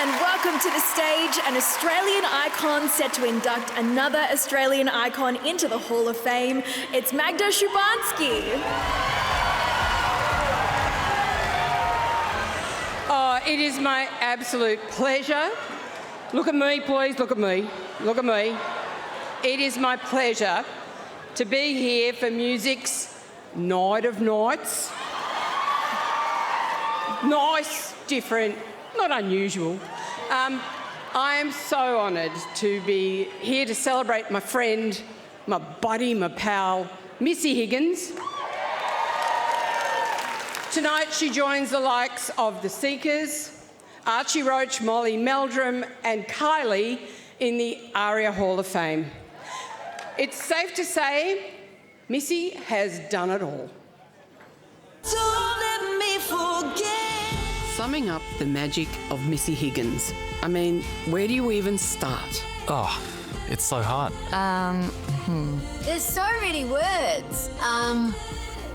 And welcome to the stage, an Australian icon set to induct another Australian icon into the Hall of Fame. It's Magda Szubanski. Oh, it is my absolute pleasure. Look at me, please, look at me, look at me. It is my pleasure to be here for music's Night of Nights. Nice, different, not unusual. I am so honoured to be here to celebrate my friend, my buddy, my pal, Missy Higgins. Tonight she joins the likes of The Seekers, Archie Roach, Molly Meldrum and Kylie in the ARIA Hall of Fame. It's safe to say Missy has done it all. Don't let me forget. Summing up the magic of Missy Higgins, I mean, where do you even start? Oh, it's so hard. There's so many words.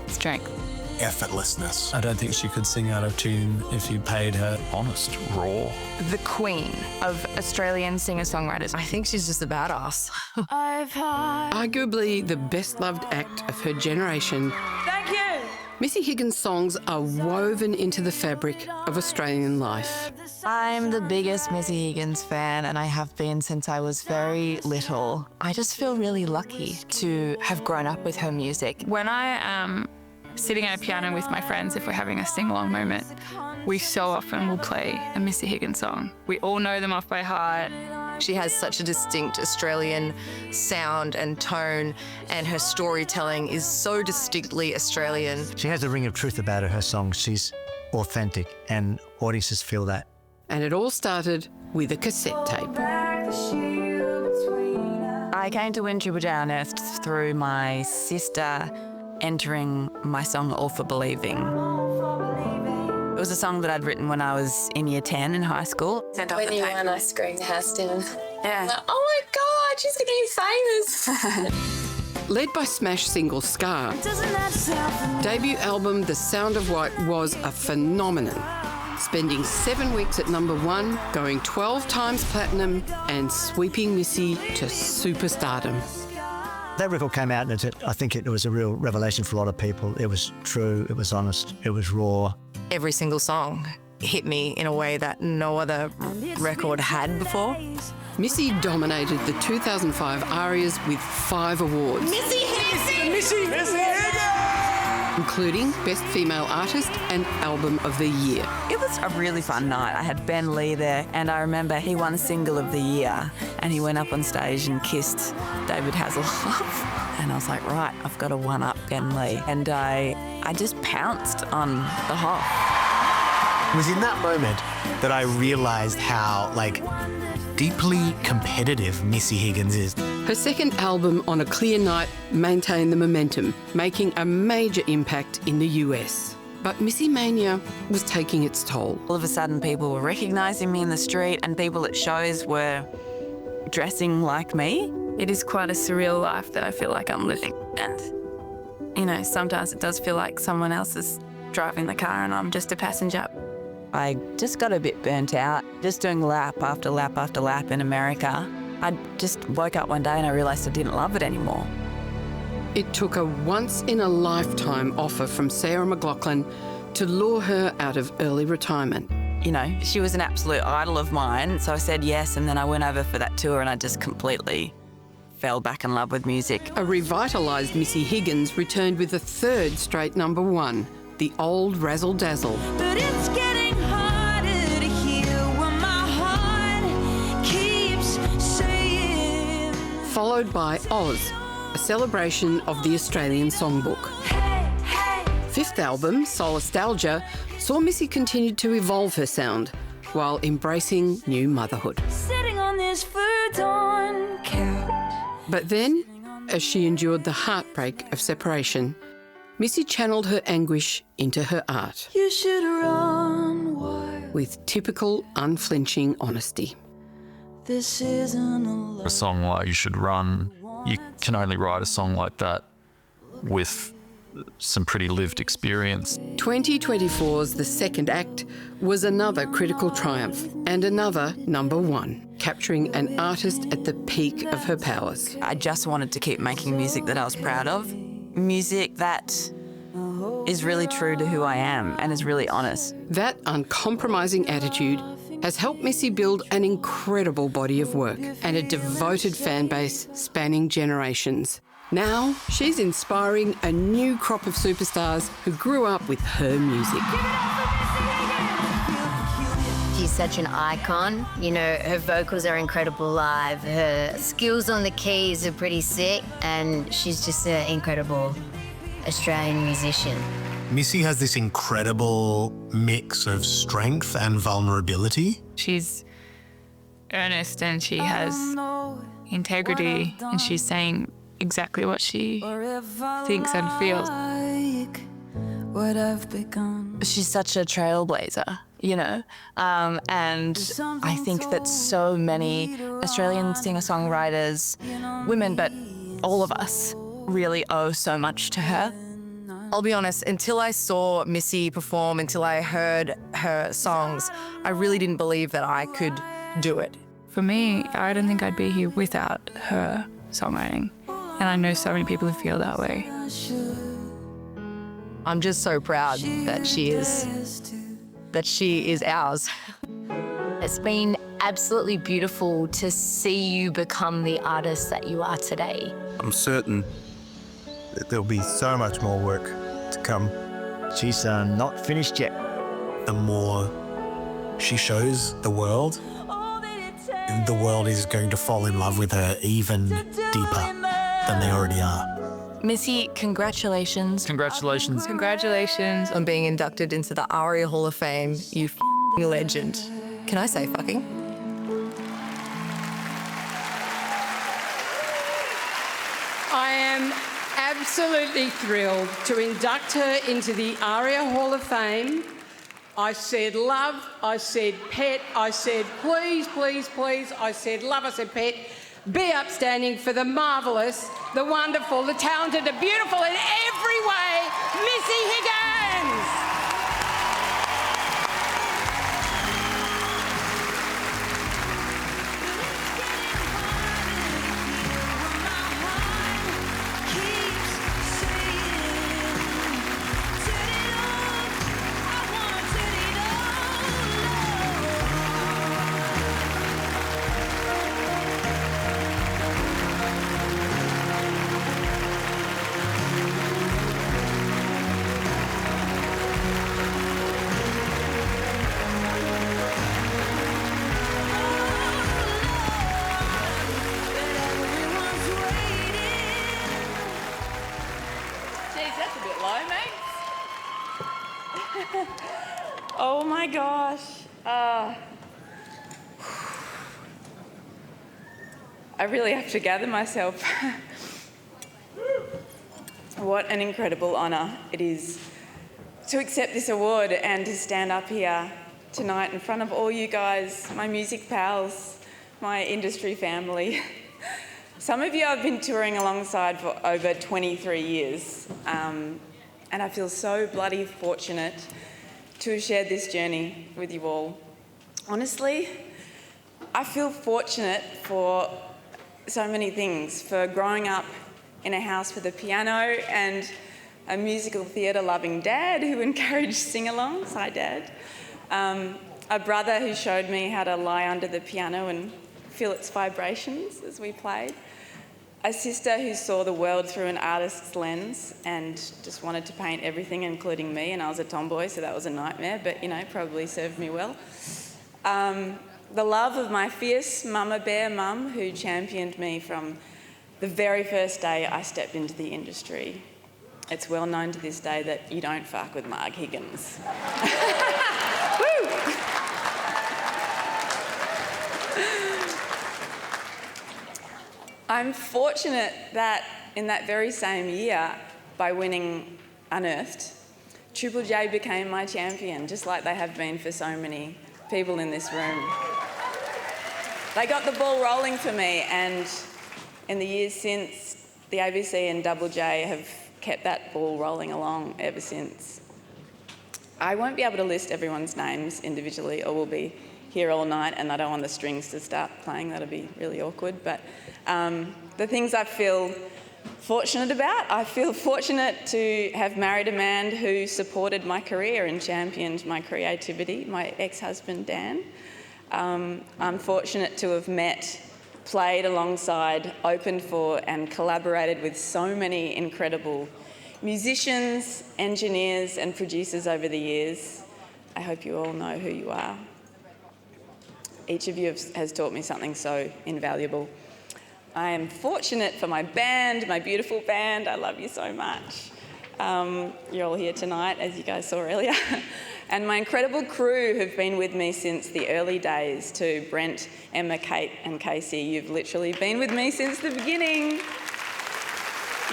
Strength. Effortlessness. I don't think she could sing out of tune if you paid her. Honest, raw. The queen of Australian singer-songwriters. I think she's just a badass. Arguably the best-loved act of her generation. Thank you. Missy Higgins' songs are woven into the fabric of Australian life. I'm the biggest Missy Higgins fan, and I have been since I was very little. I just feel really lucky to have grown up with her music. When I am sitting at a piano with my friends, if we're having a sing-along moment, we so often will play a Missy Higgins song. We all know them off by heart. She has such a distinct Australian sound and tone, and her storytelling is so distinctly Australian. She has a ring of truth about her. Her songs, she's authentic, and audiences feel that. And it all started with a cassette tape. I came to Win Triple J Unearthed through my sister entering my song All for Believing. It was a song that I'd written when I was in year 10 in high school. When you won, I screamed the house down. Yeah. Like, oh my God, she's going to be famous. Led by smash single Scar, debut album The Sound of White was a phenomenon, spending 7 weeks at #1, going 12 times platinum and sweeping Missy to superstardom. That record came out, and I think it was a real revelation for a lot of people. It was true, it was honest, it was raw. Every single song hit me in a way that no other record had before. Missy dominated the 2005 ARIAs with 5 awards. Missy Higgins! Missy! Missy Higgins! Including Best Female Artist and Album of the Year. It was a really fun night. I had Ben Lee there, and I remember he won Single of the Year, and he went up on stage and kissed David Hasselhoff. And I was like, right, I've got to one-up Ben Lee. And I just pounced on the Hoff. It was in that moment that I realised how, deeply competitive Missy Higgins is. Her second album, On a Clear Night, maintained the momentum, making a major impact in the US. But Missy Mania was taking its toll. All of a sudden, people were recognising me in the street, and people at shows were dressing like me. It is quite a surreal life that I feel like I'm living. And, sometimes it does feel like someone else is driving the car and I'm just a passenger. I just got a bit burnt out, just doing lap after lap after lap in America. I just woke up one day and I realised I didn't love it anymore. It took a once-in-a-lifetime offer from Sarah McLachlan to lure her out of early retirement. She was an absolute idol of mine, so I said yes, and then I went over for that tour and I just completely fell back in love with music. A revitalised Missy Higgins returned with a third straight #1, The Old Razzle Dazzle. But it's getting harder to hear what my heart keeps saying. Followed by Oz, a celebration of the Australian songbook. Fifth album, Solastalgia, saw Missy continue to evolve her sound while embracing new motherhood. Sitting on this futon couch. But then, as she endured the heartbreak of separation, Missy channeled her anguish into her art. You should run wild. With typical unflinching honesty. This isn't a love. A song like You Should Run, you can only write a song like that with some pretty lived experience. 2024's The Second Act was another critical triumph and another #1, capturing an artist at the peak of her powers. I just wanted to keep making music that I was proud of, music that is really true to who I am and is really honest. That uncompromising attitude has helped Missy build an incredible body of work and a devoted fan base spanning generations. Now, she's inspiring a new crop of superstars who grew up with her music. She's such an icon. You know, her vocals are incredible live. Her skills on the keys are pretty sick, and she's just an incredible Australian musician. Missy has this incredible mix of strength and vulnerability. She's earnest and she has integrity, and she's saying exactly what she thinks and feels. She's such a trailblazer, you know, and I think that so many Australian singer-songwriters, women, but all of us, really owe so much to her. I'll be honest, until I saw Missy perform, until I heard her songs, I really didn't believe that I could do it. For me, I don't think I'd be here without her songwriting. And I know so many people who feel that way. I'm just so proud that she is ours. It's been absolutely beautiful to see you become the artist that you are today. I'm certain that there'll be so much more work to come. She's not finished yet. The more she shows the world is going to fall in love with her even deeper than they already are. Missy, congratulations. Congratulations. Congratulations On being inducted into the ARIA Hall of Fame, you f***ing legend. Can I say fucking? I am absolutely thrilled to induct her into the ARIA Hall of Fame. I said love, I said pet, I said please, please, please, I said love, I said pet. Be upstanding for the marvellous, the wonderful, the talented, the beautiful in every way, Missy Higgins! That's a bit low, mate. Oh my gosh. I really have to gather myself. What an incredible honour it is to accept this award and to stand up here tonight in front of all you guys, my music pals, my industry family. Some of you I've been touring alongside for over 23 years, and I feel so bloody fortunate to have shared this journey with you all. Honestly, I feel fortunate for so many things, for growing up in a house with a piano and a musical theatre-loving dad who encouraged sing-alongs. Hi, Dad. A brother who showed me how to lie under the piano and feel its vibrations as we played. A sister who saw the world through an artist's lens and just wanted to paint everything, including me, and I was a tomboy, so that was a nightmare, but, you know, probably served me well. The love of my fierce mama bear mum, who championed me from the very first day I stepped into the industry. It's well known to this day that you don't fuck with Mark Higgins. Woo! I'm fortunate that in that very same year, by winning Unearthed, Triple J became my champion, just like they have been for so many people in this room. They got the ball rolling for me, and in the years since, the ABC and Double J have kept that ball rolling along ever since. I won't be able to list everyone's names individually, or we'll be here all night, and I don't want the strings to start playing. That'll be really awkward. But the things I feel fortunate about, I feel fortunate to have married a man who supported my career and championed my creativity, my ex-husband Dan. I'm fortunate to have met, played alongside, opened for and collaborated with so many incredible musicians, engineers and producers over the years. I hope you all know who you are. Each of you has taught me something so invaluable. I am fortunate for my band, my beautiful band. I love you so much. You're all here tonight, as you guys saw earlier. And my incredible crew have been with me since the early days, to Brent, Emma, Kate and Casey. You've literally been with me since the beginning.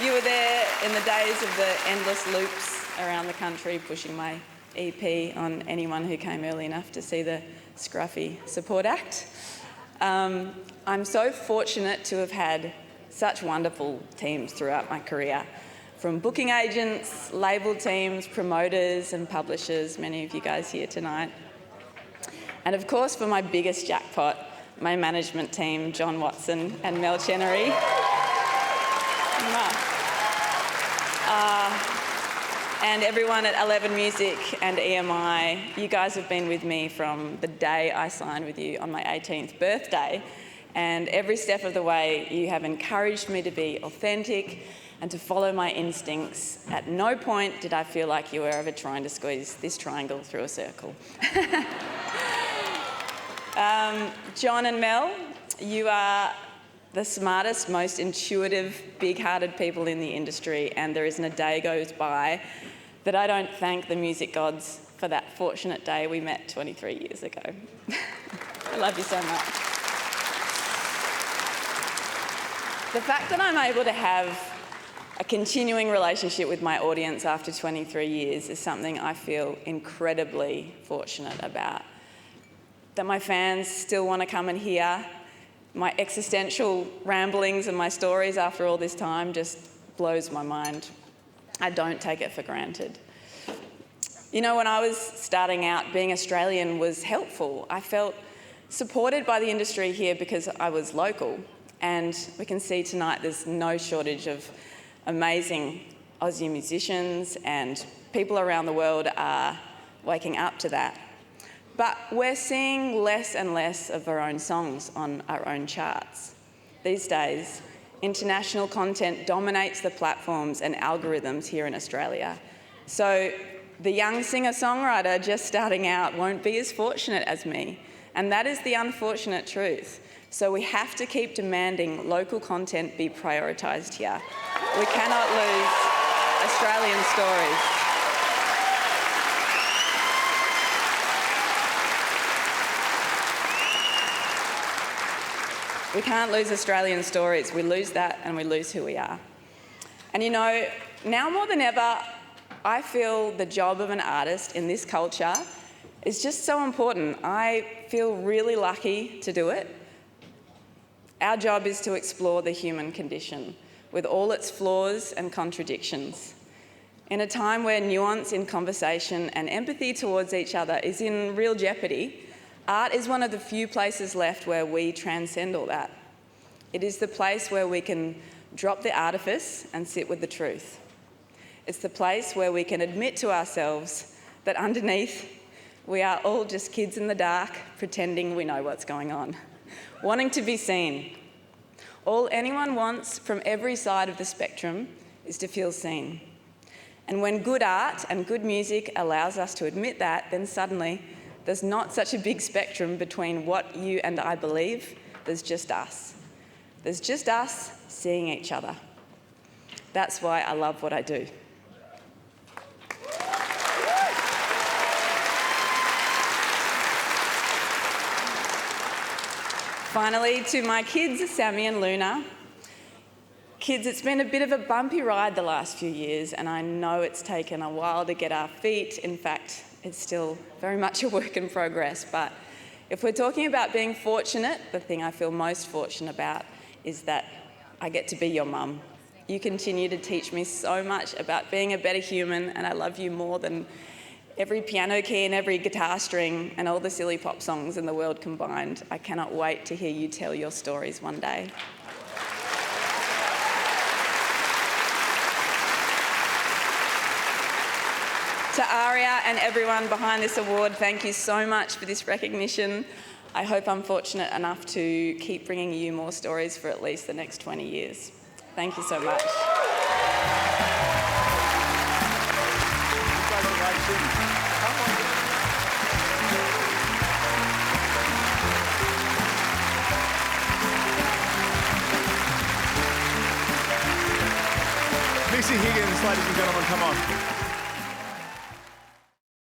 You were there in the days of the endless loops around the country, pushing my EP on anyone who came early enough to see the scruffy support act. I'm so fortunate to have had such wonderful teams throughout my career, from booking agents, label teams, promoters and publishers, many of you guys here tonight. And of course, for my biggest jackpot, my management team, John Watson and Mel Chenery. And everyone at 11 Music and EMI, you guys have been with me from the day I signed with you on my 18th birthday. And every step of the way, you have encouraged me to be authentic and to follow my instincts. At no point did I feel like you were ever trying to squeeze this triangle through a circle. John and Mel, you are the smartest, most intuitive, big-hearted people in the industry, and there isn't a day goes by that I don't thank the music gods for that fortunate day we met 23 years ago. I love you so much. The fact that I'm able to have a continuing relationship with my audience after 23 years is something I feel incredibly fortunate about. That my fans still want to come and hear my existential ramblings and my stories after all this time just blows my mind. I don't take it for granted. You know, when I was starting out, being Australian was helpful. I felt supported by the industry here because I was local. And we can see tonight there's no shortage of amazing Aussie musicians, and people around the world are waking up to that. But we're seeing less and less of our own songs on our own charts. These days, international content dominates the platforms and algorithms here in Australia. So the young singer-songwriter just starting out won't be as fortunate as me, and that is the unfortunate truth. So we have to keep demanding local content be prioritised here. We cannot lose Australian stories. We can't lose Australian stories. We lose that and we lose who we are. And you know, now more than ever, I feel the job of an artist in this culture is just so important. I feel really lucky to do it. Our job is to explore the human condition with all its flaws and contradictions. In a time where nuance in conversation and empathy towards each other is in real jeopardy, art is one of the few places left where we transcend all that. It is the place where we can drop the artifice and sit with the truth. It's the place where we can admit to ourselves that underneath, we are all just kids in the dark pretending we know what's going on, wanting to be seen. All anyone wants from every side of the spectrum is to feel seen. And when good art and good music allows us to admit that, then suddenly there's not such a big spectrum between what you and I believe. There's just us. There's just us seeing each other. That's why I love what I do. Finally, to my kids, Sammy and Luna. Kids, it's been a bit of a bumpy ride the last few years, and I know it's taken a while to get our feet. In fact, it's still very much a work in progress. But if we're talking about being fortunate, the thing I feel most fortunate about is that I get to be your mum. You continue to teach me so much about being a better human, and I love you more than every piano key and every guitar string and all the silly pop songs in the world combined. I cannot wait to hear you tell your stories one day. To ARIA and everyone behind this award, thank you so much for this recognition. I hope I'm fortunate enough to keep bringing you more stories for at least the next 20 years. Thank you so much. Missy Higgins, ladies and gentlemen, come on.